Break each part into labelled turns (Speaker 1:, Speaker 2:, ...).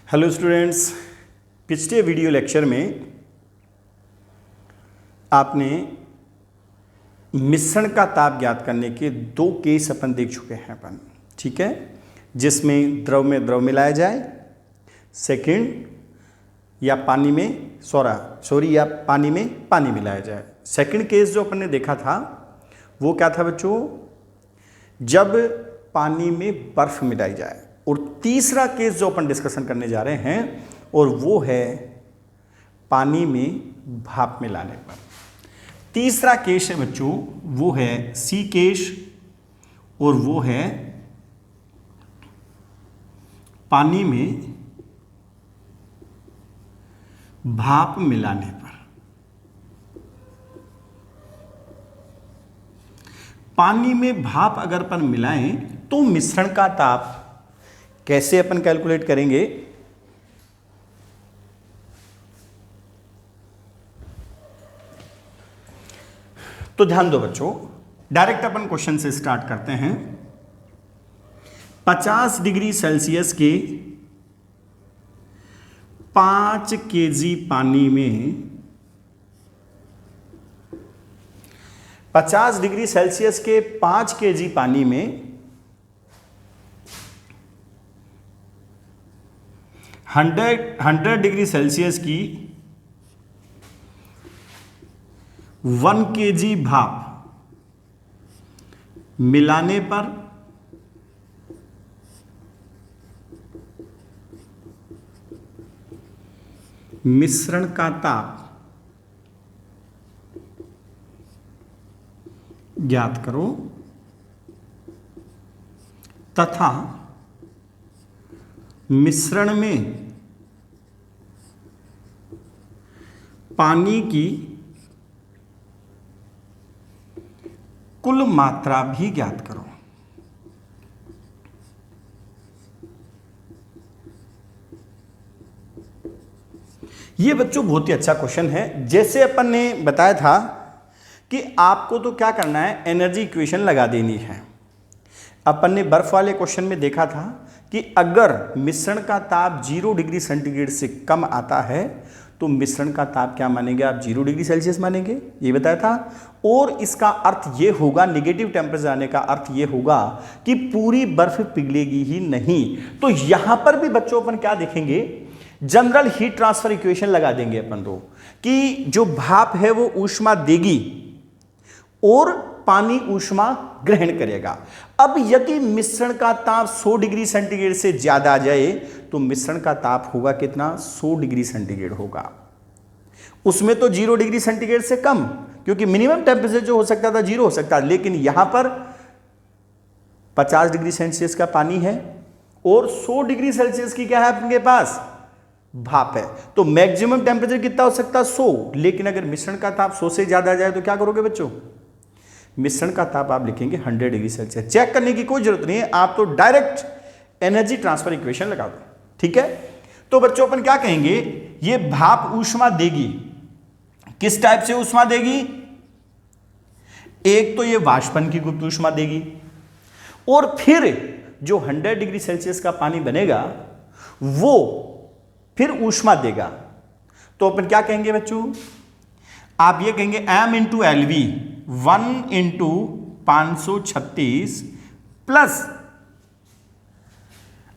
Speaker 1: Hello students, पिछले video lecture में आपने मिश्रण का ताप ज्ञात करने के दो केस अपन देख चुके हैं अपन, ठीक है, जिसमें द्रव में द्रव मिलाया जाए, सेकंड या पानी में या पानी में पानी मिलाया जाए। सेकंड केस जो अपन ने देखा था वो क्या था बच्चों, जब पानी में बर्फ मिलाई जाए। और तीसरा केस जो अपन डिस्कशन करने जा रहे हैं और वो है पानी में भाप मिलाने पर। तीसरा केस है बच्चों, वो है सी केस और वो है पानी में भाप मिलाने पर। पानी में भाप अगर अपन मिलाएं तो मिश्रण का ताप कैसे अपन कैलकुलेट करेंगे। तो ध्यान दो बच्चों, डायरेक्ट अपन क्वेश्चन से स्टार्ट करते हैं। 50 डिग्री सेल्सियस के 5 केजी पानी में 50 डिग्री सेल्सियस के 5 केजी पानी में 100 डिग्री सेल्सियस की 1 केजी भाप मिलाने पर मिश्रण का ताप ज्ञात करो तथा मिश्रण में पानी की कुल मात्रा भी ज्ञात करो। यह बच्चों बहुत ही अच्छा क्वेश्चन है। जैसे अपन ने बताया था कि आपको तो क्या करना है, एनर्जी इक्वेशन लगा देनी है। अपन ने बर्फ वाले क्वेश्चन में देखा था कि अगर मिश्रण का ताप 0 डिग्री सेंटीग्रेड से कम आता है तो मिश्रण का ताप क्या मानेंगे आप, 0 डिग्री सेल्सियस मानेंगे, ये बताया था। और इसका अर्थ ये होगा, नेगेटिव टेम्परेचर आने का अर्थ ये होगा कि पूरी बर्फ पिघलेगी ही नहीं। तो यहां पर भी बच्चों अपन क्या देखेंगे, जनरल हीट ट्रांसफर इक्वेशन लगा देंगे अपन तो, कि जो भाप है वो ऊष्मा देगी और पानी ऊष्मा ग्रहण करेगा। अब यदि मिश्रण का ताप 100 डिग्री सेंटीग्रेड से ज्यादा आ जाए तो मिश्रण का ताप होगा कितना, 100 डिग्री सेंटीग्रेड होगा। उसमें तो 0 डिग्री सेंटीग्रेड से कम, क्योंकि मिनिमम टेम्परेचर जो हो सकता था 0 हो सकता है, लेकिन यहां पर 50 डिग्री सेल्सियस का पानी है और 100 डिग्री सेल्सियस की क्या है आपके पास, भाप है। तो मैक्सिमम टेम्परेचर कितना हो सकता है, 100। लेकिन अगर मिश्रण का ताप 100 से ज्यादा आ जाए तो क्या करोगे बच्चों, मिश्रण का ताप आप लिखेंगे 100 डिग्री सेल्सियस। चेक करने की कोई जरूरत नहीं है, आप तो डायरेक्ट एनर्जी ट्रांसफर इक्वेशन लगा दो, ठीक है। तो बच्चों अपन क्या कहेंगे, ये भाप ऊष्मा देगी, किस टाइप से ऊष्मा देगी, एक तो ये वाष्पन की गुप्त ऊष्मा देगी और फिर जो 100 डिग्री सेल्सियस का पानी बनेगा वो फिर ऊष्मा देगा। तो अपन क्या कहेंगे बच्चों, आप ये कहेंगे m into L V 1 into 536 plus,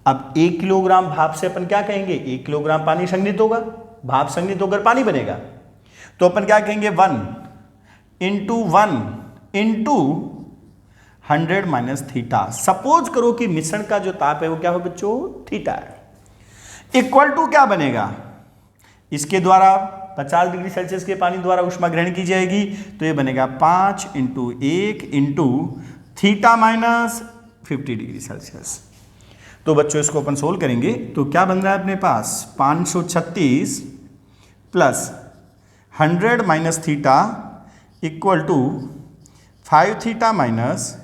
Speaker 1: अब 1 किलोग्राम भाप से अपन क्या कहेंगे, 1 किलोग्राम पानी संघनित होगा, भाप संघनित होकर पानी बनेगा। तो अपन क्या कहेंगे, 1 इंटू 100 माइनस थीटा। सपोज करो कि मिश्रण का जो ताप है वो क्या हो बच्चों, थीटा है, इक्वल टू क्या बनेगा, इसके द्वारा 50 डिग्री सेल्सियस के पानी द्वारा ऊष्मा ग्रहण की जाएगी, तो ये बनेगा 5 into 1 into theta minus 50 degree Celsius. तो बच्चों इसको अपन सोल्व करेंगे तो क्या बन रहा है अपने पास, 536 plus 100 minus theta equal to 5 theta minus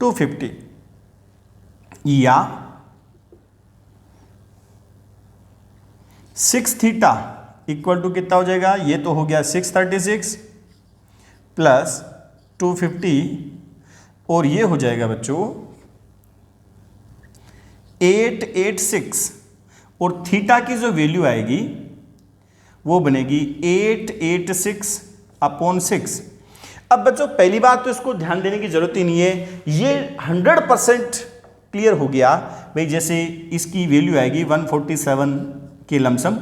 Speaker 1: 250, या 6 थीटा इक्वल टू कितना हो जाएगा, ये तो हो गया 636 प्लस 250 और ये हो जाएगा बच्चों 886 और थीटा की जो वैल्यू आएगी वो बनेगी 886/6। अब बच्चों पहली बात तो इसको ध्यान देने की जरूरत ही नहीं है, ये 100% क्लियर हो गया भाई। जैसे इसकी वैल्यू आएगी 147 के लमसम,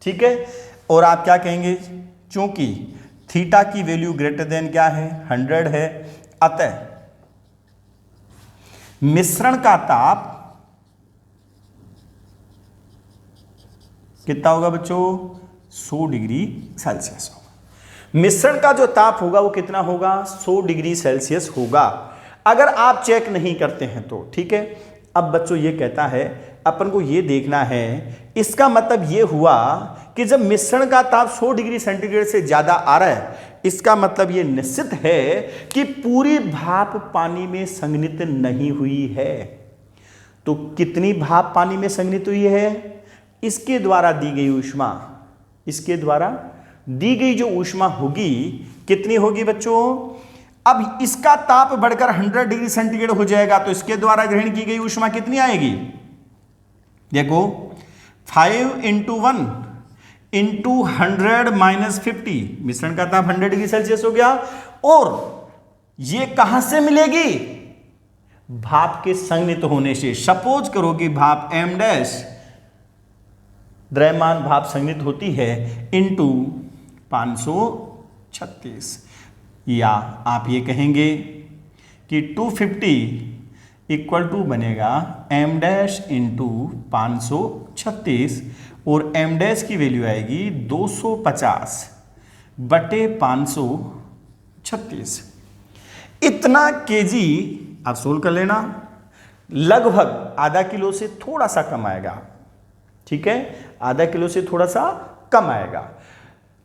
Speaker 1: ठीक है। और आप क्या कहेंगे, चूंकि थीटा की वैल्यू ग्रेटर देन क्या है 100 है, अतः मिश्रण का ताप कितना होगा बच्चों, 100 डिग्री सेल्सियस होगा। मिश्रण का जो ताप होगा वो कितना होगा, 100 डिग्री सेल्सियस होगा, अगर आप चेक नहीं करते हैं तो, ठीक है। अब बच्चों ये कहता है अपन को ये देखना है, इसका मतलब ये हुआ कि जब मिश्रण का ताप 100 डिग्री सेंटीग्रेड से ज्यादा आ रहा है, इसका मतलब ये निश्चित है कि पूरी भाप पानी में संघनित नहीं हुई है। तो कितनी भाप पानी में संघनित हुई है, इसके द्वारा दी गई ऊष्मा, इसके द्वारा दी गई जो ऊष्मा होगी कितनी होगी बच्चों। अब इसका ताप बढ़कर 100 डिग्री सेंटीग्रेड हो जाएगा, तो इसके द्वारा ग्रहण की गई ऊष्मा कितनी आएगी, देखो 5 × 1 × 100 - 50, मिश्रण का ताप 100 डिग्री सेल्सियस हो गया। और ये कहां से मिलेगी, भाप के संघनित होने से। सपोज करो कि भाप m डैश द्रव्यमान भाप संघनित होती है इंटू 536, या आप ये कहेंगे कि 250 इक्वल टू बनेगा m डैश इंटू 536, और m डैश की वैल्यू आएगी 250/536। इतना केजी आप सोल्व कर लेना, लगभग आधा किलो से थोड़ा सा कम आएगा, ठीक है, आधा किलो से थोड़ा सा कम आएगा।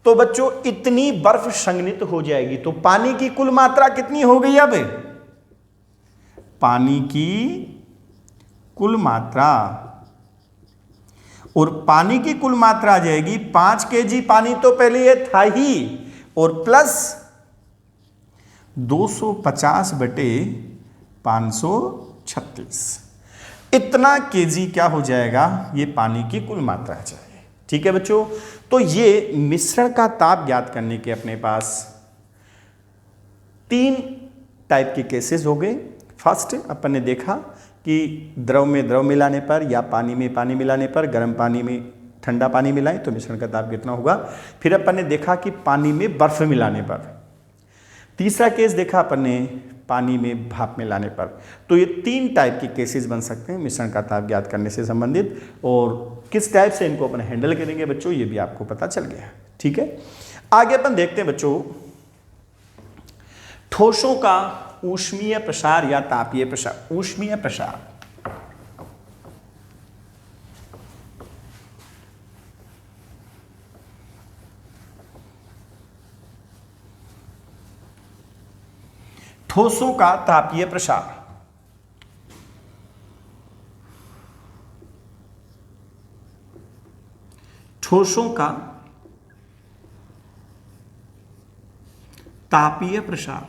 Speaker 1: तो बच्चों इतनी बर्फ संघनित हो जाएगी, तो पानी की कुल मात्रा कितनी हो गई, अब पानी की कुल मात्रा, और पानी की कुल मात्रा आ जाएगी 5 kg पानी तो पहले ये था ही, और प्लस 250/536, इतना केजी क्या हो जाएगा, ये पानी की कुल मात्रा आ जाएगी, ठीक है बच्चों। तो ये मिश्रण का ताप ज्ञात करने के अपने पास 3 टाइप के केसेस हो गए। फर्स्ट अपन ने देखा कि द्रव में द्रव मिलाने पर या पानी में पानी मिलाने पर, गर्म पानी में ठंडा पानी मिलाएं तो मिश्रण का ताप कितना होगा। फिर अपन ने देखा कि पानी में बर्फ मिलाने पर। तीसरा केस देखा अपन ने पानी में भाप मिलाने पर। तो ये 3 टाइप के केसेस बन सकते हैं मिश्रण का ताप ज्ञात करने से संबंधित, और किस टाइप से इनको अपन हैंडल करेंगे बच्चों ये भी आपको पता चल गया, ठीक है। आगे अपन देखते हैं बच्चों ठोसों का ऊष्मीय प्रसार या तापीय प्रसार। ऊष्मीय प्रसार, ठोसों का तापीय प्रसार। ठोसों का तापीय प्रसार,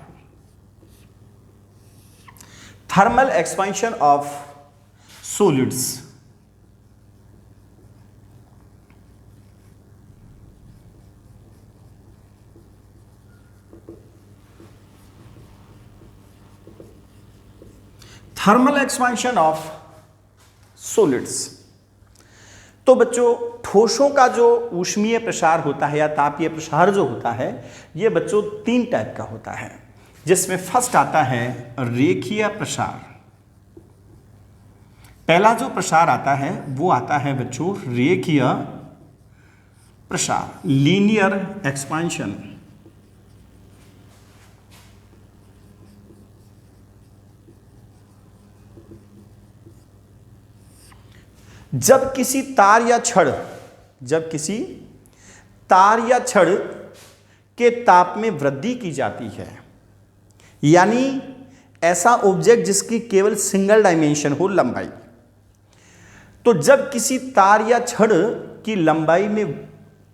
Speaker 1: thermal expansion of solids. Thermal expansion of solids. तो बच्चों ठोसों का जो ऊष्मीय प्रसार होता है या तापीय प्रसार जो होता है, ये बच्चों 3 टाइप का होता है, जिसमें फर्स्ट आता है रेखीय प्रसार। पहला जो प्रसार आता है वो आता है बच्चों रेखीय प्रसार, लीनियर एक्सपेंशन। जब किसी तार या छड़ के ताप में वृद्धि की जाती है, यानी ऐसा ऑब्जेक्ट जिसकी केवल सिंगल डायमेंशन हो लंबाई, तो जब किसी तार या छड़ की लंबाई में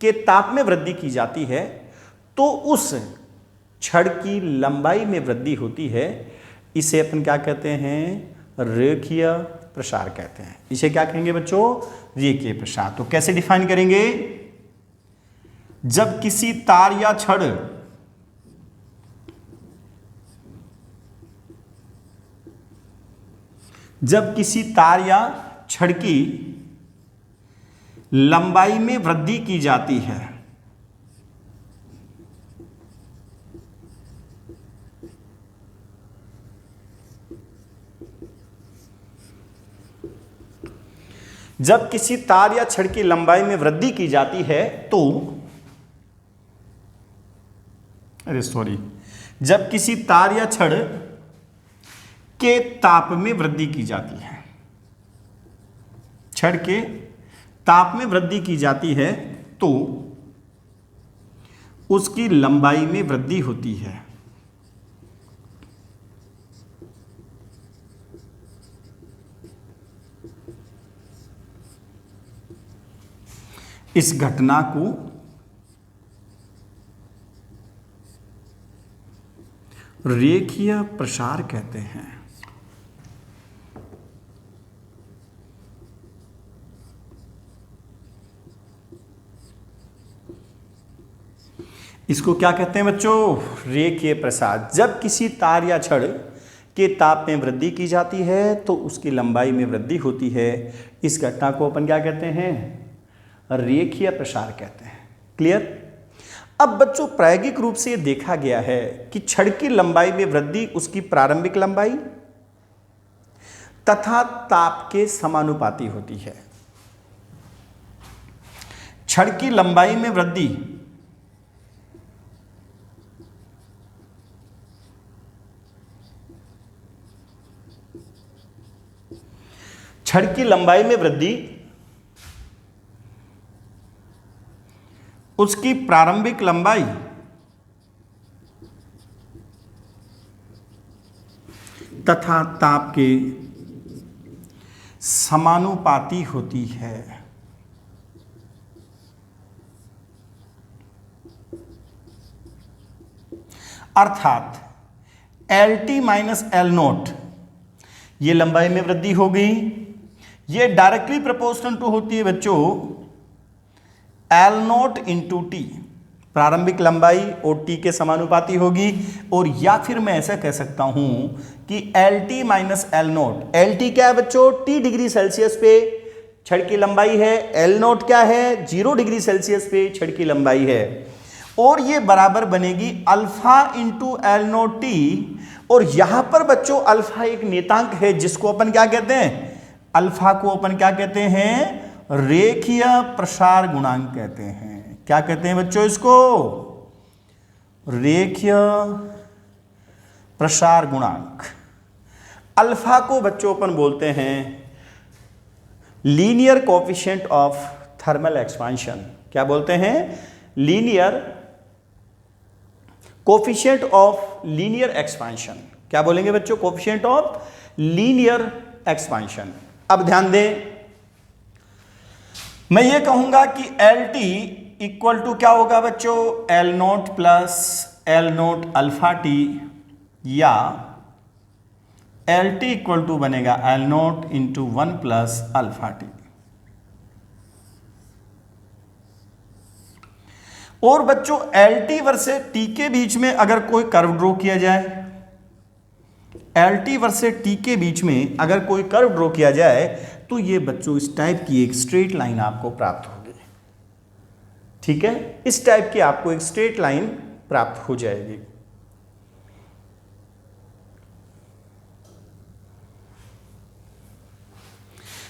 Speaker 1: के ताप में वृद्धि की जाती है तो उस छड़ की लंबाई में वृद्धि होती है, इसे अपन क्या कहते हैं, रेखीय प्रसार कहते हैं। इसे क्या कहेंगे बच्चों? रेखीय प्रसार। तो कैसे डिफाइन करेंगे? जब किसी तार या छड़ छड़ की लंबाई में वृद्धि की जाती है, जब किसी तार या छड़ की लंबाई में वृद्धि की जाती है तो जब किसी तार या छड़ के ताप में वृद्धि की जाती है, छड़ के ताप में वृद्धि की जाती है तो उसकी लंबाई में वृद्धि होती है। इस घटना को रेखीय प्रसार कहते हैं। इसको क्या कहते हैं बच्चों? रेखीय प्रसार। जब किसी तार या छड़ के ताप में वृद्धि की जाती है तो उसकी लंबाई में वृद्धि होती है। इस घटना को अपन क्या कहते हैं? रेखीय प्रसार कहते हैं। क्लियर? अब बच्चों प्रायोगिक रूप से देखा गया है कि छड़ की लंबाई में वृद्धि उसकी प्रारंभिक लंबाई तथा ताप के समानुपाती होती है। छड़ की लंबाई में वृद्धि उसकी प्रारंभिक लंबाई तथा ताप के समानुपाती होती है। अर्थात LT माइनस L नोट, ये लंबाई में वृद्धि हो गई, ये डायरेक्टली प्रोपोर्शनल टू होती है बच्चों L नोट इंटू टी, प्रारंभिक लंबाई और टी के समानुपाती होगी। और या फिर मैं ऐसा कह सकता हूं कि LT minus L note, LT क्या है बच्चों? T डिग्री सेल्सियस पे छड़ की लंबाई है, L नोट क्या है? 0 डिग्री सेल्सियस पे छड़ की लंबाई है, और ये बराबर बनेगी alpha into L note T. और यहां पर बच्चों अल्फा एक नियतांक है जिसको अपन क्या कहते हैं? अल्फा को अपन क्या कहते हैं? रेखीय प्रसार गुणांक कहते हैं। क्या कहते हैं बच्चों इसको? रेखीय प्रसार गुणांक। अल्फा को बच्चों अपन बोलते हैं linear coefficient of thermal expansion. क्या बोलते हैं? Linear coefficient of linear expansion. क्या बोलेंगे बच्चों? Coefficient of linear expansion. अब ध्यान दें, मैं ये कहूंगा कि LT इक्वल टू क्या होगा बच्चों? L note plus L note alpha T, या LT इक्वल टू बनेगा L note into 1 plus alpha T. और बच्चों LT वर्सेस T के बीच में अगर कोई कर्व ड्रॉ किया जाए, LT वर्सेस T के बीच में अगर कोई कर्व ड्रॉ किया जाए तो ये बच्चों इस टाइप की एक स्ट्रेट लाइन आपको प्राप्त होगी। ठीक है? इस टाइप की आपको एक स्ट्रेट लाइन प्राप्त हो जाएगी।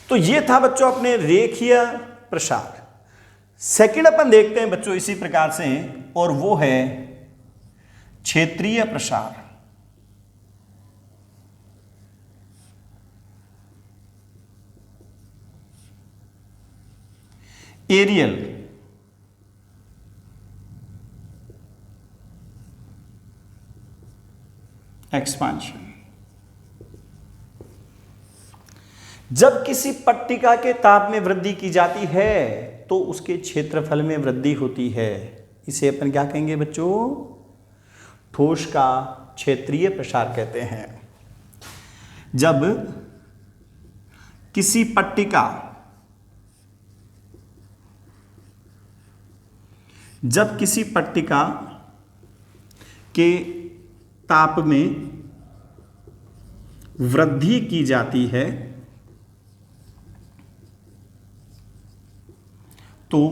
Speaker 1: तो ये था बच्चों अपने रेखीय प्रसार। सेकंड अपन देखते हैं बच्चों इसी प्रकार से, और वो है क्षेत्रीय प्रसार। Areal expansion. जब किसी पट्टिका के ताप में वृद्धि की जाती है तो उसके क्षेत्रफल में वृद्धि होती है। इसे अपन क्या कहेंगे बच्चों? ठोस का क्षेत्रीय प्रसार कहते हैं। जब किसी पट्टिका जब किसी पट्टिका के ताप में वृद्धि की जाती है तो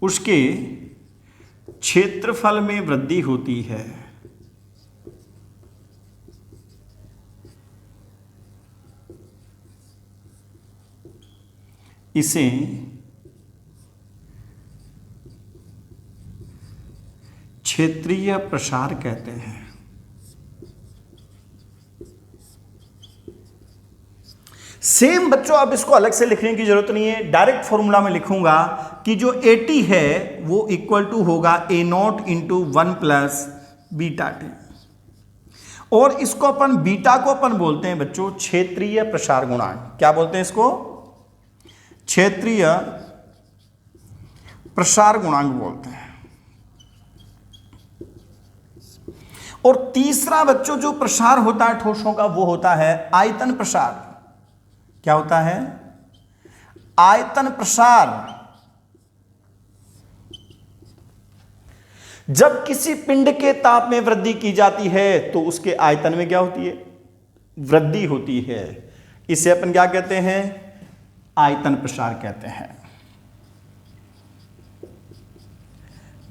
Speaker 1: उसके क्षेत्रफल में वृद्धि होती है। इसे क्षेत्रीय प्रसार कहते हैं। सेम बच्चों, अब इसको अलग से लिखने की जरूरत नहीं है, डायरेक्ट फॉर्मूला में लिखूंगा कि जो 80 है वो इक्वल टू होगा A0 into 1 plus beta T, और इसको अपन बीटा को अपन बोलते हैं बच्चों क्षेत्रीय प्रसार गुणांक। क्या बोलते हैं इसको? क्षेत्रीय प्रसार गुणांक बोलते हैं। और तीसरा बच्चों जो प्रसार होता है ठोसों का वो होता है आयतन प्रसार। क्या होता है? आयतन प्रसार। जब किसी पिंड के ताप में वृद्धि की जाती है तो उसके आयतन में क्या होती है? वृद्धि होती है। इसे अपन क्या कहते हैं? आयतन प्रसार कहते हैं।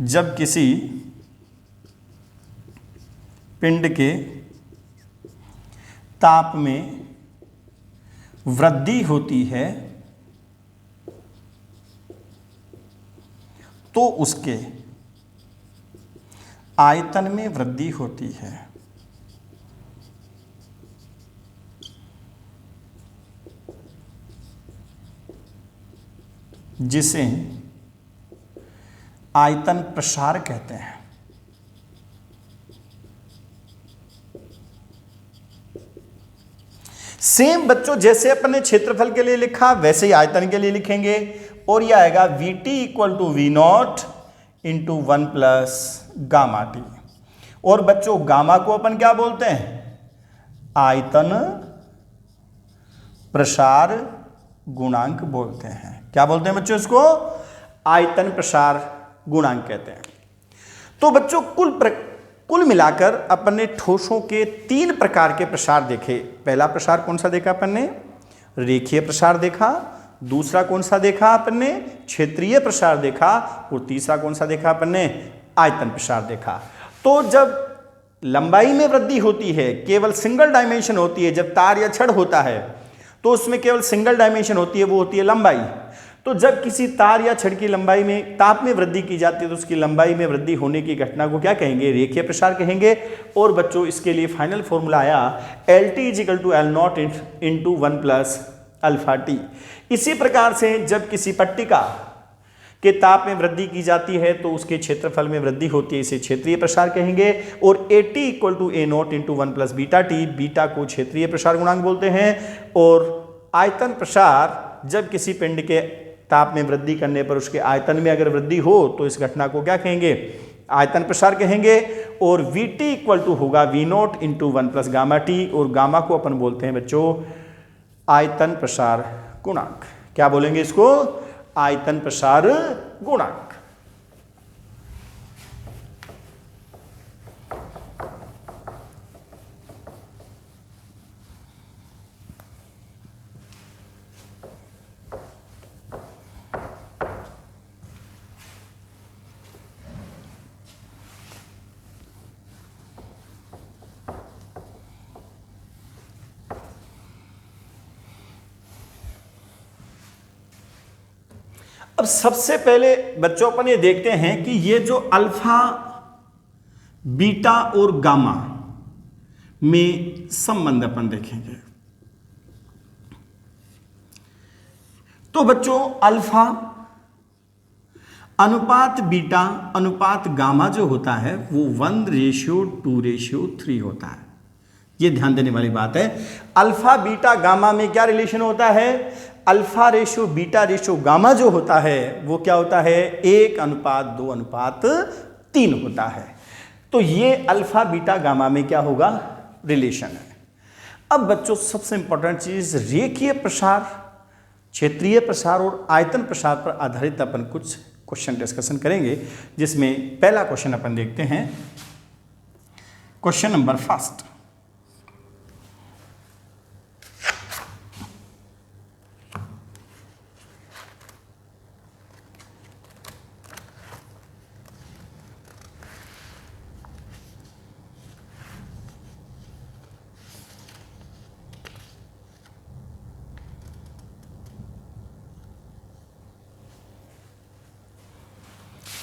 Speaker 1: जब किसी पिंड के ताप में वृद्धि होती है तो उसके आयतन में वृद्धि होती है। जिसे आयतन प्रसार कहते हैं। सेम बच्चों जैसे अपन ने क्षेत्रफल के लिए लिखा वैसे ही आयतन के लिए लिखेंगे, और यह आएगा VT equal to V0 into 1 plus gamma T. और बच्चों गामा को अपन क्या बोलते हैं? आयतन प्रसार गुणांक बोलते हैं। क्या बोलते हैं बच्चों इसको? आयतन प्रसार गुणांक कहते हैं। तो बच्चों कुल मिलाकर अपन ने ठोसों के 3 प्रकार के प्रसार देखे। पहला प्रसार कौन सा देखा अपन ने? रेखीय प्रसार देखा। दूसरा कौन सा देखा अपन ने? क्षेत्रीय प्रसार देखा। और तीसरा कौन सा देखा अपन ने? आयतन प्रसार देखा। तो जब लंबाई में वृद्धि होती है, केवल सिंगल डायमेंशन होती है, जब तार या छड़ होता है तो उसमें केवल सिंगल डायमेंशन होती है, वो होती है लंबाई। तो जब किसी तार या छड़ की लंबाई में ताप में वृद्धि की जाती है तो उसकी लंबाई में वृद्धि होने की घटना को क्या कहेंगे? रेखीय प्रसार कहेंगे। और बच्चों इसके लिए फाइनल फॉर्मूला आया LT equal to L0 into 1 plus alpha T. इसी प्रकार से जब किसी पट्टिका के ताप में वृद्धि की जाती है तो उसके क्षेत्रफल में वृद्धि होती है, इसे क्षेत्रीय प्रसार कहेंगे। और AT equal to A0 into 1 plus beta T, beta को क्षेत्रीय प्रसार गुणांक बोलते हैं। और आयतन प्रसार जब किसी पिंड के ताप में वृद्धि करने पर उसके आयतन में अगर वृद्धि हो तो इस घटना को क्या कहेंगे? आयतन प्रसार कहेंगे। और VT इक्वल टू होगा V0 into 1 plus gamma T, और गामा को अपन बोलते हैं बच्चों आयतन प्रसार गुणांक। क्या बोलेंगे इसको? आयतन प्रसार गुणांक। अब सबसे पहले बच्चों अपन ये देखते हैं कि ये जो अल्फा, बीटा और गामा में संबंध अपन देखेंगे। तो बच्चों अल्फा अनुपात बीटा अनुपात गामा जो होता है वो 1:2:3 होता है। ये ध्यान देने वाली बात है। अल्फा बीटा गामा में क्या रिलेशन होता है? Alpha ratio beta ratio gamma जो होता है वो क्या होता है? 1:2:3 होता है। तो ये अल्फा बीटा गामा में क्या होगा? रिलेशन है। अब बच्चों सबसे इंपॉर्टेंट चीज, रेखीय प्रसार, क्षेत्रीय प्रसार और आयतन प्रसार पर आधारित अपन कुछ क्वेश्चन डिस्कशन करेंगे, जिसमें पहला क्वेश्चन अपन देखते हैं। क्वेश्चन नंबर फर्स्ट,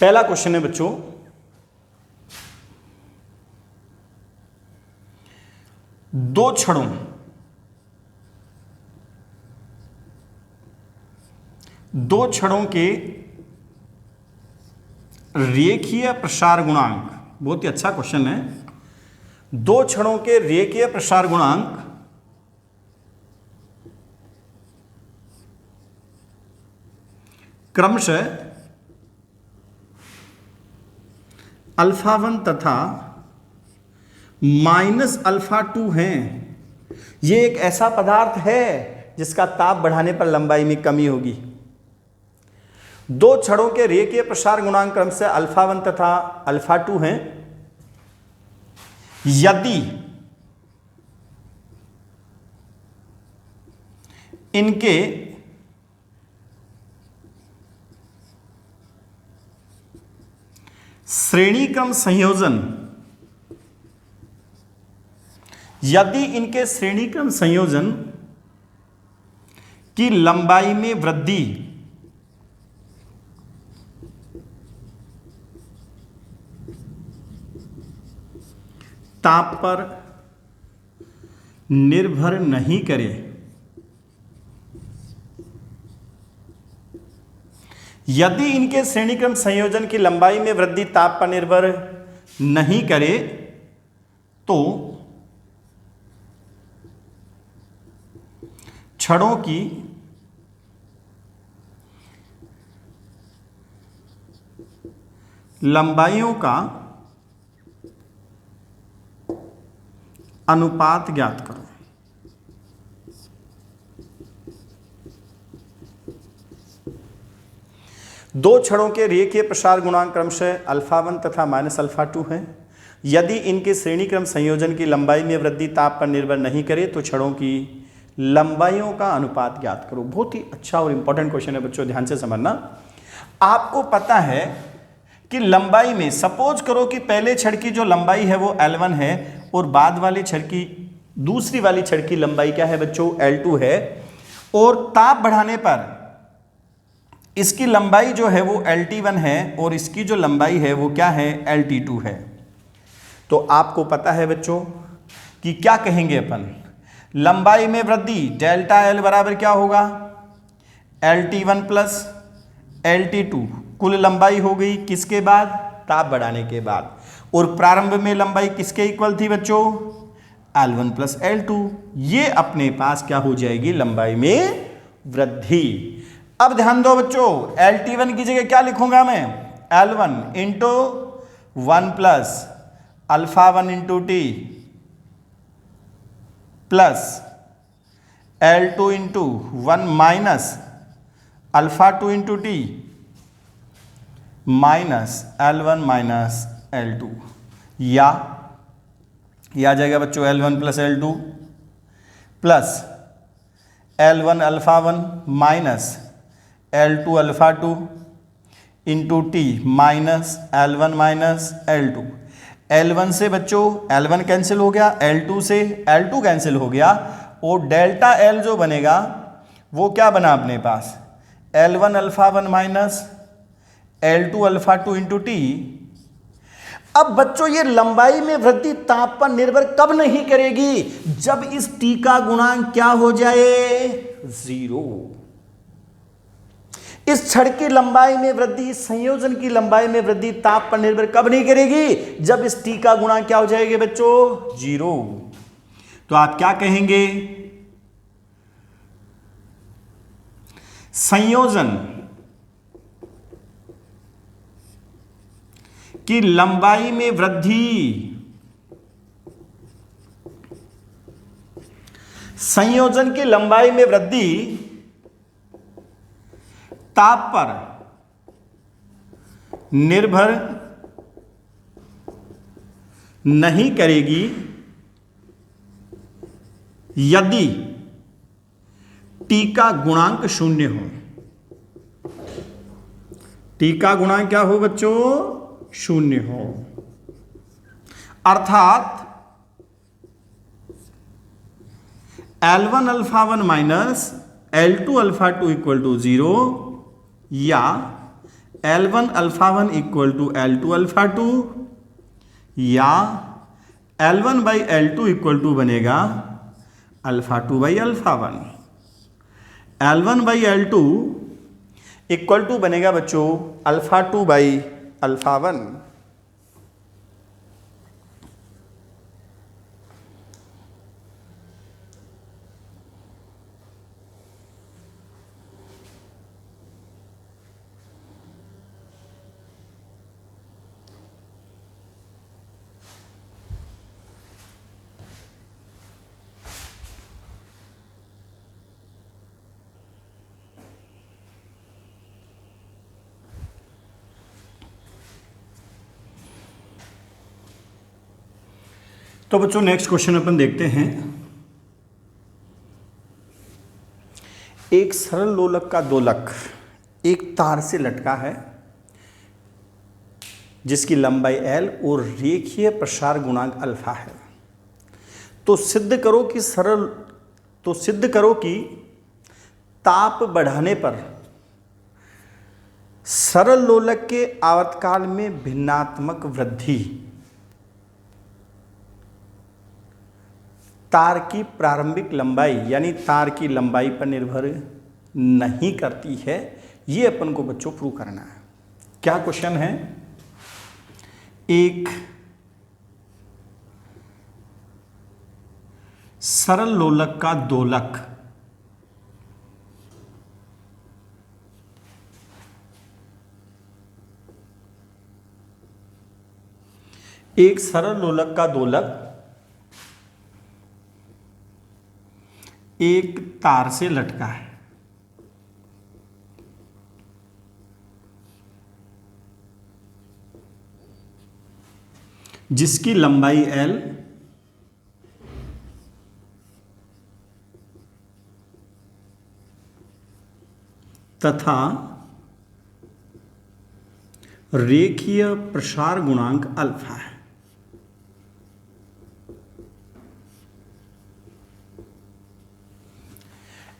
Speaker 1: पहला क्वेश्चन है बच्चों, दो छड़ों के रेखीय प्रसार गुणांक, बहुत ही अच्छा क्वेश्चन है। दो छड़ों के रेखीय प्रसार गुणांक क्रमशः अल्फा 1 तथा -अल्फा 2 हैं। यह एक ऐसा पदार्थ है जिसका ताप बढ़ाने पर लंबाई में कमी होगी। दो छड़ों के रेखीय प्रसार गुणांक क्रमशः अल्फा 1 तथा अल्फा 2 हैं। यदि इनके श्रेणी क्रम संयोजन की लंबाई में वृद्धि ताप पर निर्भर नहीं करे, यदि इनके श्रेणीक्रम संयोजन की लंबाई में वृद्धि ताप पर निर्भर नहीं करे तो छड़ों की लंबाइयों का अनुपात ज्ञात करो। दो छड़ों के रेखीय प्रसार गुणांक क्रमशः अल्फा 1 तथा -अल्फा 2 हैं। यदि इनके श्रेणीक्रम संयोजन की लंबाई में वृद्धि ताप पर निर्भर नहीं करे तो छड़ों की लंबाइयों का अनुपात ज्ञात करो। बहुत ही अच्छा और इंपॉर्टेंट क्वेश्चन है बच्चों, ध्यान से समझना। आपको पता है कि लंबाई में, सपोज करो कि पहले छड़ की जो लंबाई है वो L1 है और बाद वाले छड़ की, दूसरी वाली छड़ की लंबाई क्या है बच्चों, L2 है, और ताप बढ़ाने पर इसकी लंबाई जो है वो LT1 है और इसकी जो लंबाई है वो क्या है, LT2 है। तो आपको पता है बच्चों कि क्या कहेंगे अपन, लंबाई में वृद्धि डेल्टा L बराबर क्या होगा, LT1 प्लस LT2, कुल लंबाई हो गई किसके बाद, ताप बढ़ाने के बाद। और प्रारंभ में लंबाई किसके इक्वल थी बच्चों, L1 प्लस L2। ये अपने पास क्या हो जाएगी, लंबाई में वृद्धि। अब ध्यान दो बच्चों, LT1 की जगह क्या लिखूंगा मैं, L1 into 1 plus alpha 1 into T plus L2 into 1 minus alpha 2 into T minus L1 minus L2, या आ जाएगा बच्चों L1 plus L2 plus L1 alpha 1 minus L2 alpha 2 into T minus L1 minus L2। L1 से बच्चों L1 cancel हो गया, L2 से L2 cancel हो गया, और डेल्टा L जो बनेगा वो क्या बना अपने पास, L1 alpha 1 minus L2 alpha 2 into T. अब बच्चों ये लंबाई में वृद्धि ताप पर निर्भर कब नहीं करेगी, जब इस टी का गुणांक क्या हो जाए, 0। इस छड़ की लंबाई में वृद्धि, संयोजन की लंबाई में वृद्धि ताप पर निर्भर कब नहीं करेगी, जब इस टी का गुणांक क्या हो जाएगा बच्चों, 0। तो आप क्या कहेंगे, संयोजन की लंबाई में वृद्धि संयोजन की लंबाई में वृद्धि ताप पर निर्भर नहीं करेगी यदि टी का गुणांक शून्य हो। टी का गुणांक क्या हो बच्चों? शून्य हो। अर्थात L1 alpha 1 minus L2 alpha 2 equal to 0 या L1 alpha 1 equal to L2 alpha 2 या L1 by L2 equal to बनेगा alpha 2 by alpha 1। L1 by L2 equal to बनेगा बच्चों अल्फा 2 बाई अल्फा 1। तो बच्चों नेक्स्ट क्वेश्चन अपन देखते हैं। एक सरल लोलक का दोलक एक तार से लटका है जिसकी लंबाई L और रेखीय प्रसार गुणांक अल्फा है। तो सिद्ध करो कि ताप बढ़ाने पर सरल लोलक के आवर्तकाल में भिन्नात्मक वृद्धि तार की प्रारंभिक लंबाई यानी तार की लंबाई पर निर्भर नहीं करती है। ये अपन को बच्चों प्रूव करना है। क्या क्वेश्चन है? एक सरल लोलक का दोलक एक तार से लटका है जिसकी लंबाई L तथा रेखीय प्रसार गुणांक अल्फा है।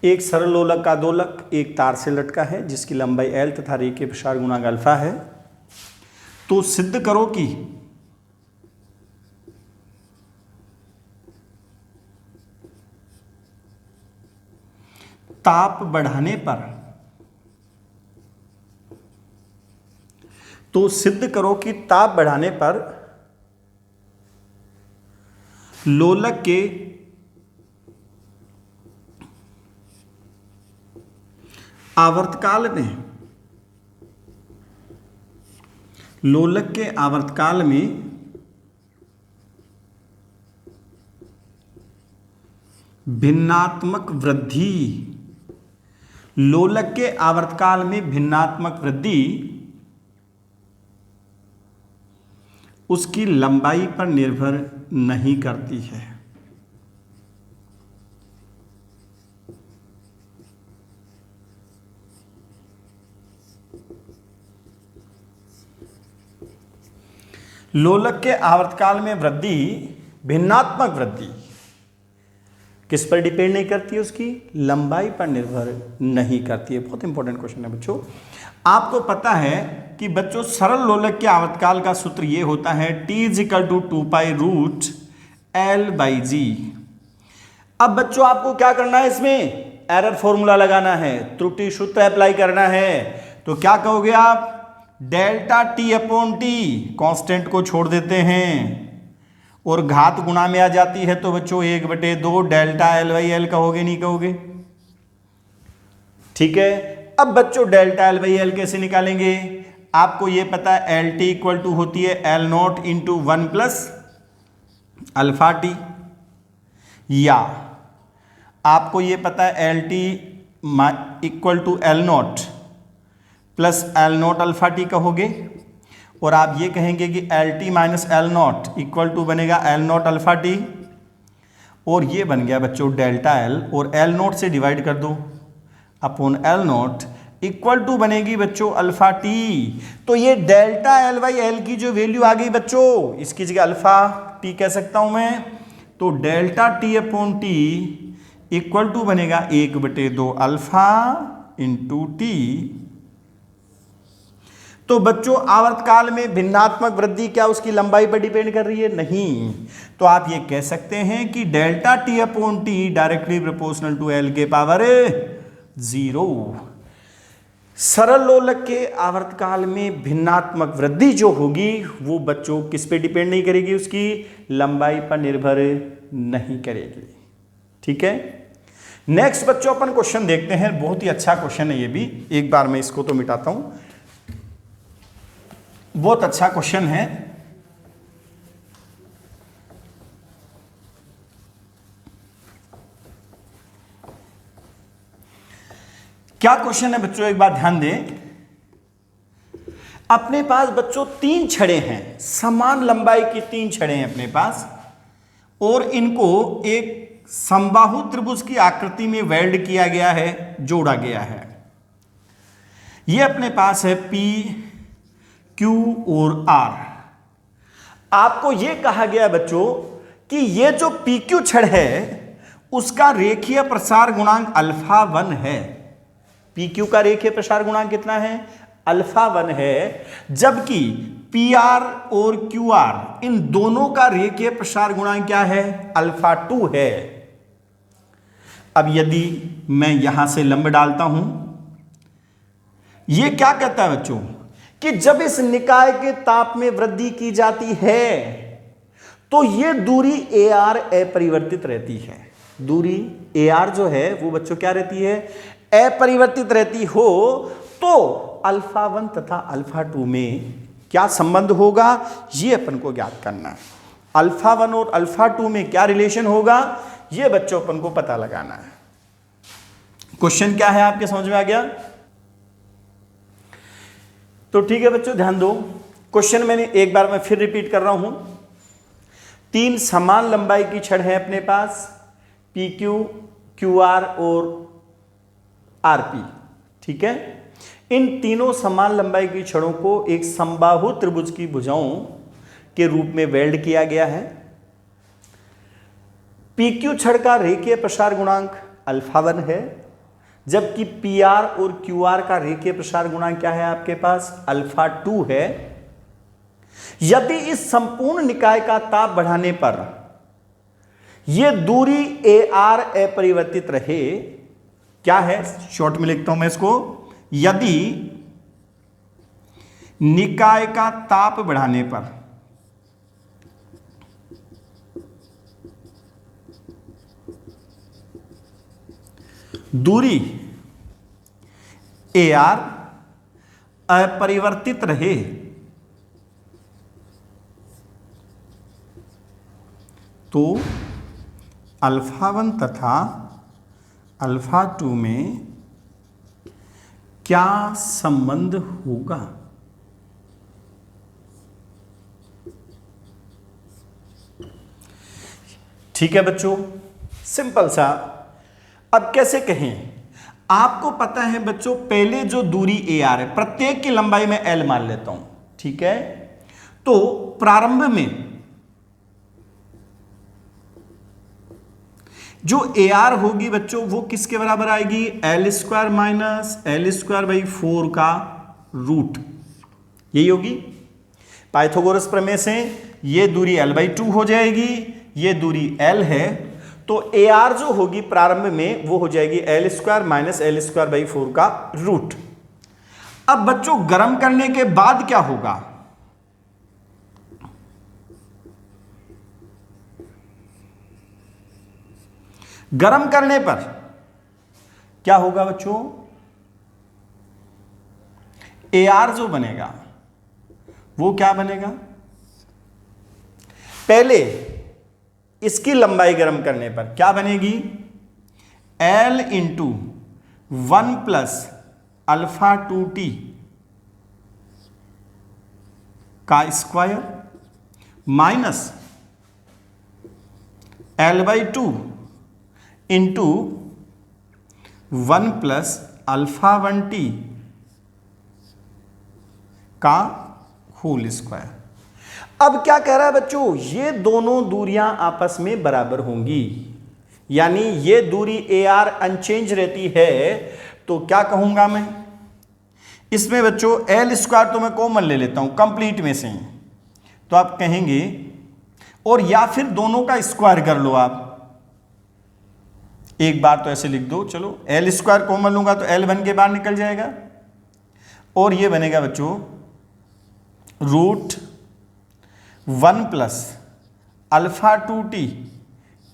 Speaker 1: एक सरल लोलक का दोलक एक तार से लटका है जिसकी लंबाई L तथा रेखीय प्रसार गुणांक अल्फा है। तो सिद्ध करो कि ताप बढ़ाने पर लोलक के आवर्तकाल में भिन्नात्मक वृद्धि उसकी लंबाई पर निर्भर नहीं करती है। लोलक के आवर्तकाल में वृद्धि भिन्नात्मक वृद्धि किस पर डिपेंड नहीं करती है? उसकी लंबाई पर निर्भर नहीं करती है। बहुत इंपॉर्टेंट क्वेश्चन है बच्चों। आपको पता है कि बच्चों सरल लोलक के आवर्तकाल का सूत्र ये होता है T = 2π√L/g। अब बच्चों आपको क्या करना है? इसमें एरर फॉर्मूला लगाना है, त्रुटि सूत्र अप्लाई करना है। तो क्या कहोगे आप? डेल्टा T/T कांस्टेंट को छोड़ देते हैं और घात गुणा में आ जाती है तो बच्चों 1/2 डेल्टा L/L कहोगे नहीं कहोगे? ठीक है। अब बच्चों डेल्टा L/L कैसे निकालेंगे? आपको ये पता है LT इक्वल टू होती है L0 × 1 + अल्फा T, या आपको ये पता है L T equal to L naught plus L naught alpha T कहोगे, और आप ये कहेंगे कि L T minus L naught equal to बनेगा एल नॉट अल्फा टी, और ये बन गया बच्चों डेल्टा एल, और एल नॉट से डिवाइड कर दो upon L naught equal to बनेगी बच्चों अल्फा टी। तो ये डेल्टा एल बाई एल की जो वैल्यू आ गई बच्चों, इसकी जगह अल्फा टी कह सकता हूं मैं, तो delta T upon T equal to बनेगा 1/2 अल्फा इंटू टी। तो बच्चों आवर्तकाल में भिन्नात्मक वृद्धि क्या उसकी लंबाई पर डिपेंड कर रही है? नहीं। तो आप ये कह सकते हैं कि delta T upon T directly proportional to L के पावर 0। सरल लोलक के आवर्तकाल में भिन्नात्मक वृद्धि जो होगी वो बच्चों किस पे डिपेंड नहीं करेगी, उसकी लंबाई पर निर्भर नहीं करेगी। ठीक है, नेक्स्ट बच्चों अपन क्वेश्चन देखते हैं, बहुत ही अच्छा क्वेश्चन है ये भी, एक बार मैं इसको तो मिटाता हूं, बहुत अच्छा क्वेश्चन है। क्या क्वेश्चन है बच्चों, एक बार ध्यान दें। अपने पास बच्चों 3 छड़ें हैं, समान लंबाई की 3 छड़ें हैं अपने पास, और इनको एक समबाहु त्रिभुज की आकृति में वेल्ड किया गया है, जोड़ा गया है। यह अपने पास है P, Q और R। आपको यह कहा गया बच्चों कि यह जो PQ छड़ है उसका रेखीय प्रसार गुणांक अल्फा 1 है। PQ का रेखीय प्रसार गुणांक कितना है? अल्फा 1 है, जबकि PR और QR इन दोनों का रेखीय प्रसार गुणांक क्या है? अल्फा 2 है। अब यदि मैं यहां से लंब डालता हूं, यह क्या कहता है बच्चों कि जब इस निकाय के ताप में वृद्धि की जाती है तो यह दूरी AR अपरिवर्तित रहती है। दूरी AR जो है वो बच्चों क्या रहती है? अपरिवर्तित रहती हो, तो अल्फा 1 तथा अल्फा 2 में क्या संबंध होगा ये अपन को ज्ञात करना है। अल्फा 1 और अल्फा 2 में क्या रिलेशन होगा ये बच्चों अपन को पता लगाना है। क्वेश्चन क्या है आपके समझ में आ गया? तो ठीक है बच्चों, ध्यान दो। क्वेश्चन मैंने एक बार मैं फिर रिपीट कर रहा हूं। 3 समान लंबाई की छड़ है अपने पास, PQ, QR और RP। ठीक है, इन तीनों समान लंबाई की छड़ों को एक समबाहु त्रिभुज की भुजाओं के रूप में वेल्ड किया गया है। PQ छड़ का रेखीय प्रसार गुणांक अल्फा 1 है, जबकि PR और QR का रेखीय प्रसार गुणांक क्या है आपके पास? अल्फा 2 है। यदि इस संपूर्ण निकाय का ताप बढ़ाने पर यह दूरी AR अपरिवर्तित रहे, क्या है शॉर्ट में लिखता हूं मैं इसको, यदि निकाय का ताप बढ़ाने पर दूरी AR अपरिवर्तित रहे तो अल्फा 1 तथा अल्फा 2 में क्या संबंध होगा? ठीक है बच्चों, सिंपल सा। अब कैसे कहें, आपको पता है बच्चों पहले जो दूरी AR है, प्रत्येक की लंबाई में L मान लेता हूं। ठीक है, तो प्रारंभ में जो AR होगी बच्चों वो किसके बराबर आएगी? L² माइनस L²/4 का रूट, यही होगी। पाइथागोरस प्रमेय से ये दूरी L/2 हो जाएगी, ये दूरी L है, तो AR जो होगी प्रारंभ में वो हो जाएगी L² माइनस L²/4 का रूट। अब बच्चों गर्म करने के बाद क्या होगा? गर्म करने पर क्या होगा बच्चों? AR जो बनेगा वो क्या बनेगा? पहले इसकी लंबाई गर्म करने पर क्या बनेगी? L into 1 plus alpha 2t का square minus L/2 into 1 plus alpha 1t का होल स्क्वायर। अब क्या कह रहा है बच्चों, ये दोनों दूरियां आपस में बराबर होंगी, यानी ये दूरी AR अनचेंज रहती है, तो क्या कहूंगा मैं इसमें बच्चों L स्क्वायर तो मैं कॉमन ले लेता हूं कंप्लीट में से, तो आप कहेंगे, और या फिर दोनों का स्क्वायर कर लो आप, एक बार तो ऐसे लिख दो, चलो L स्क्वायर कॉमन लूंगा तो L बन के बाहर निकल जाएगा, और ये बनेगा बच्चों √1 प्लस अल्फा 2t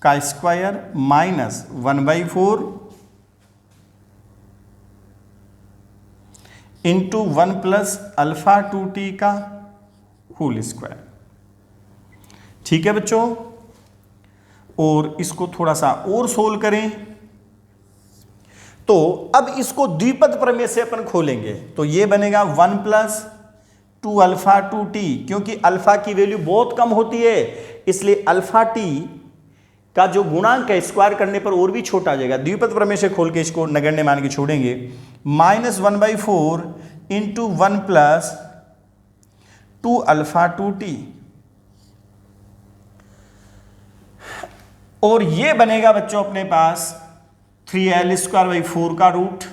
Speaker 1: का square minus 1/4 into 1 plus alpha 2t का होल स्क्वायर। ठीक है बच्चों, और इसको थोड़ा सा और सोल्व करें, तो अब इसको द्विपद प्रमेय से अपन खोलेंगे, तो ये बनेगा 1 प्लस 2 अल्फा 2t, क्योंकि अल्फा की वैल्यू बहुत कम होती है, इसलिए अल्फा t का जो गुणांक है स्क्वायर करने पर और भी छोटा आ जाएगा, द्विपद प्रमेय से खोल के इसको नगण्य मान के छोड़ेंगे, minus 1/4 into 1 plus 2 alpha 2t, और ये बनेगा बच्चों अपने पास 3L²/4 का रूट,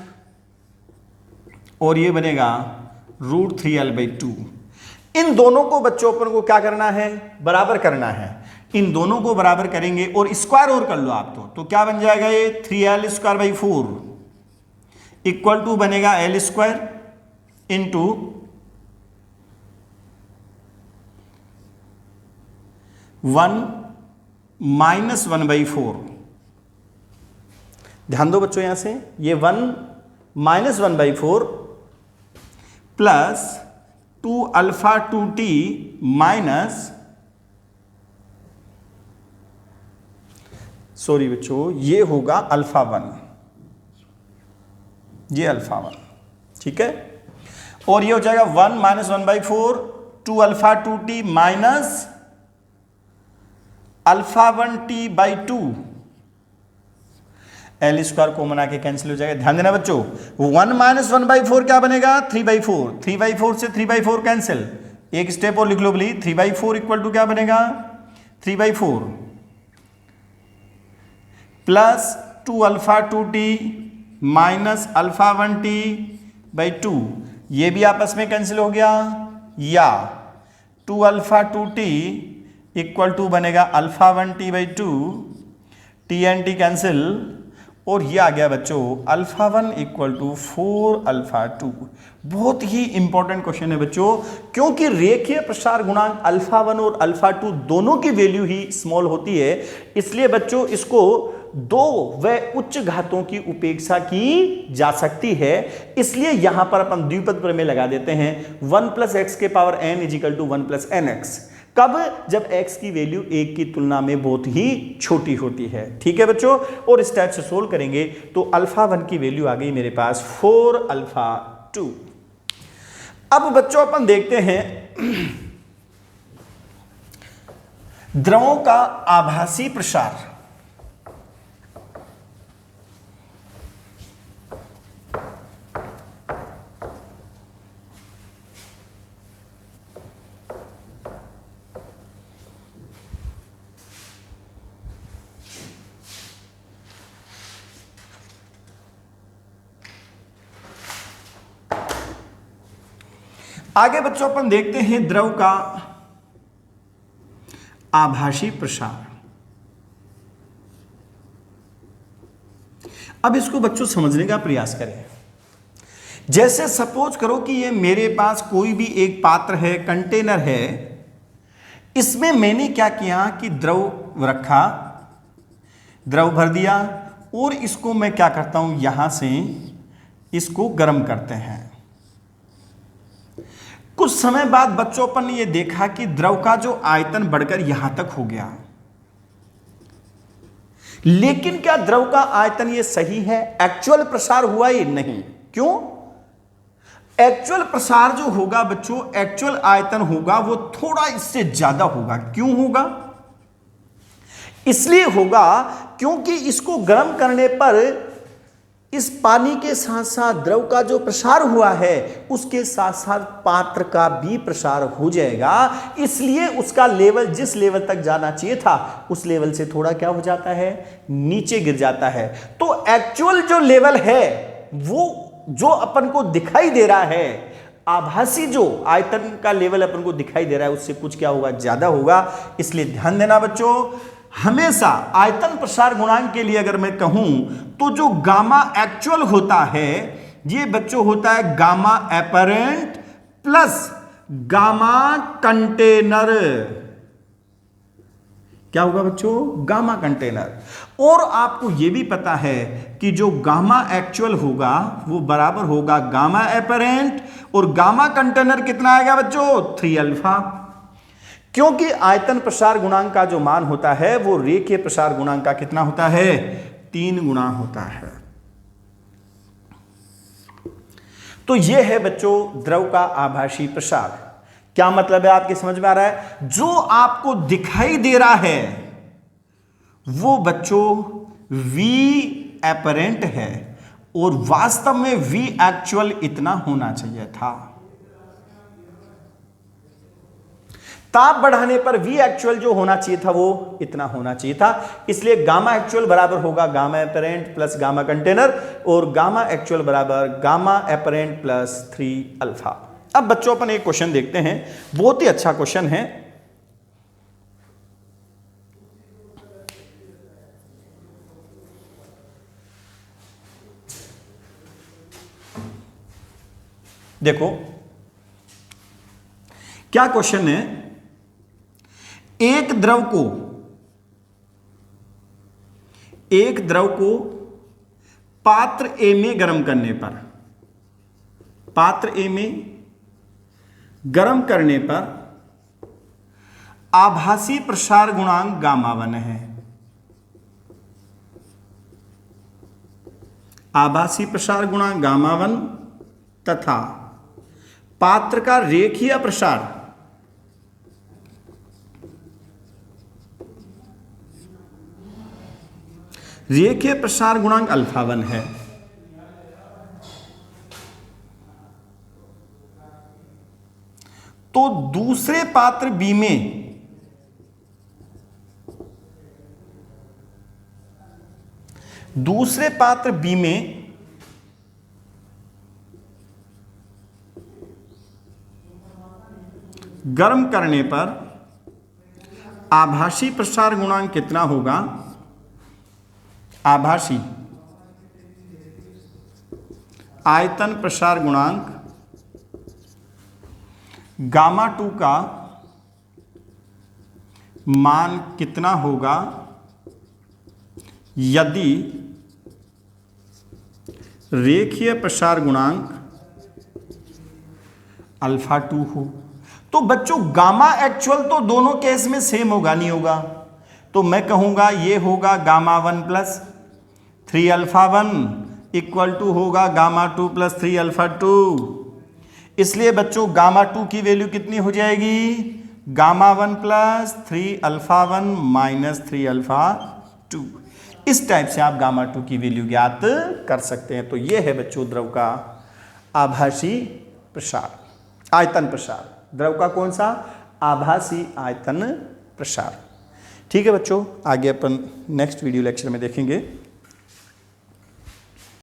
Speaker 1: और ये बनेगा √3L/2। इन दोनों को बच्चों अपन को क्या करना है, बराबर करना है, इन दोनों को बराबर करेंगे और स्क्वायर और कर लो आप, तो क्या बन जाएगा ये 3L²/4 इक्वल टू बनेगा L² इंटू 1 माइनस 1/4। ध्यान दो बच्चों, यहां से ये 1 minus 1/4 plus 2 alpha 2t minus, sorry बच्चों, ये होगा अल्फा 1, ये अल्फा 1, ठीक है, और ये हो जाएगा 1 minus 1/4 2 alpha 2t minus alpha 1t/2, L² common आके कैंसिल हो जाएगा। ध्यान देना बच्चों, 1 माइनस 1/4 क्या बनेगा 3/4, 3/4 से 3/4 कैंसिल, एक स्टेप और लिख लो बोली, 3/4 इक्वल टू क्या बनेगा 3/4 plus 2 alpha 2t minus alpha 1t/2, ये भी आपस में कैंसिल हो गया, या 2 अल्फा 2t इक्वल टू बनेगा alpha 1t/2, t and t cancel, और ये आ गया बच्चों अल्फा 1 इक्वल टू 4 अल्फा 2। बहुत ही इंपॉर्टेंट क्वेश्चन है बच्चों, क्योंकि रेखीय प्रसार गुणांक अल्फा 1 और अल्फा 2 दोनों की वैल्यू ही स्मॉल होती है, इसलिए बच्चों इसको दो व उच्च घातों की उपेक्षा की जा सकती है, इसलिए यहां पर अपन द्विपद प्रमेय लगा देते हैं 1 प्लस एक्स के power n equal to 1 plus N X. कब, जब x की वैल्यू 1 की तुलना में बहुत ही छोटी होती है। ठीक है बच्चों, और इस टाइप से सोल्व करेंगे तो अल्फा 1 की वैल्यू आ गई मेरे पास 4 अल्फा 2। अब बच्चों अपन देखते हैं द्रवों का आभासी प्रसार। आगे बच्चों अपन देखते हैं द्रव का आभासी प्रसार। अब इसको बच्चों समझने का प्रयास करें। जैसे सपोज करो कि ये मेरे पास कोई भी एक पात्र है, कंटेनर है, इसमें मैंने क्या किया कि द्रव रखा, द्रव भर दिया, और इसको मैं क्या करता हूं, यहां से इसको गर्म करते हैं। कुछ समय बाद बच्चों अपन ने यह देखा कि द्रव का जो आयतन बढ़कर यहां तक हो गया। लेकिन क्या द्रव का आयतन ये सही है? एक्चुअल प्रसार हुआ ये नहीं। क्यों? एक्चुअल प्रसार जो होगा बच्चों, एक्चुअल आयतन होगा वो थोड़ा इससे ज्यादा होगा। क्यों होगा? इसलिए होगा क्योंकि इसको गर्म करने पर इस पानी के साथ साथ द्रव का जो प्रसार हुआ है उसके साथ साथ पात्र का भी प्रसार हो जाएगा। इसलिए उसका लेवल जिस लेवल तक जाना चाहिए था उस लेवल से थोड़ा क्या हो जाता है, नीचे गिर जाता है। तो एक्चुअल जो लेवल है वो जो अपन को दिखाई दे रहा है, आभासी जो आयतन का लेवल अपन को दिखाई दे रहा है उससे कुछ क्या होगा, ज्यादा होगा। इसलिए ध्यान देना बच्चों, हमेशा आयतन प्रसार गुणांक के लिए अगर मैं कहूं तो जो गामा एक्चुअल होता है ये बच्चों होता है gamma apparent plus gamma container. क्या होगा बच्चों? Gamma container. और आपको यह भी पता है कि जो गामा एक्चुअल होगा वो बराबर होगा गामा एपरेंट, और गामा कंटेनर कितना आएगा बच्चों? 3 अल्फा। क्योंकि आयतन प्रसार गुणांक का जो मान होता है वो रेखीय प्रसार गुणांक का कितना होता है? 3 गुना होता है। तो यह है बच्चों द्रव का आभासी प्रसार। क्या मतलब है आपके समझ में आ रहा है? जो आपको दिखाई दे रहा है वो बच्चों V एपरेंट है और वास्तव में V एक्चुअल इतना होना चाहिए था। ताप बढ़ाने पर V एक्चुअल जो होना चाहिए था वो इतना होना चाहिए था। इसलिए गामा एक्चुअल बराबर होगा gamma apparent plus gamma container, और गामा एक्चुअल बराबर गामा एपरेंट प्लस 3 अल्फा। अब बच्चों अपन एक क्वेश्चन देखते हैं, बहुत ही अच्छा क्वेश्चन है। देखो क्या क्वेश्चन है। एक द्रव को पात्र ए में गर्म करने पर, पात्र ए में गर्म करने पर आभासी प्रसार गुणांक गामा 1 है। आभासी प्रसार गुणांक गामा 1 तथा पात्र का रेखीय प्रसार गुणांक अल्फा 1 है। तो दूसरे पात्र बी में गर्म करने पर आभासी प्रसार गुणांक कितना होगा? आभासी आयतन प्रसार गुणांक गामा 2 का मान कितना होगा यदि रेखीय प्रसार गुणांक अल्फा 2 हो। तो बच्चों गामा एक्चुअल तो दोनों केस में सेम होगा, नहीं होगा? तो मैं कहूंगा ये होगा gamma 1 plus 3 alpha 1 equal to होगा गामा 2 प्लस 3 अल्फा 2। इसलिए बच्चों गामा 2 की वैल्यू कितनी हो जाएगी? Gamma 1 plus 3 alpha 1 minus 3 alpha 2। इस टाइप से आप गामा 2 की वैल्यू ज्ञात कर सकते हैं। तो यह है बच्चों द्रव का आभासी प्रसार, आयतन प्रसार। द्रव का कौन सा? आभासी आयतन प्रसार। ठीक है बच्चों, आगे अपन नेक्स्ट वीडियो लेक्चर में देखेंगे।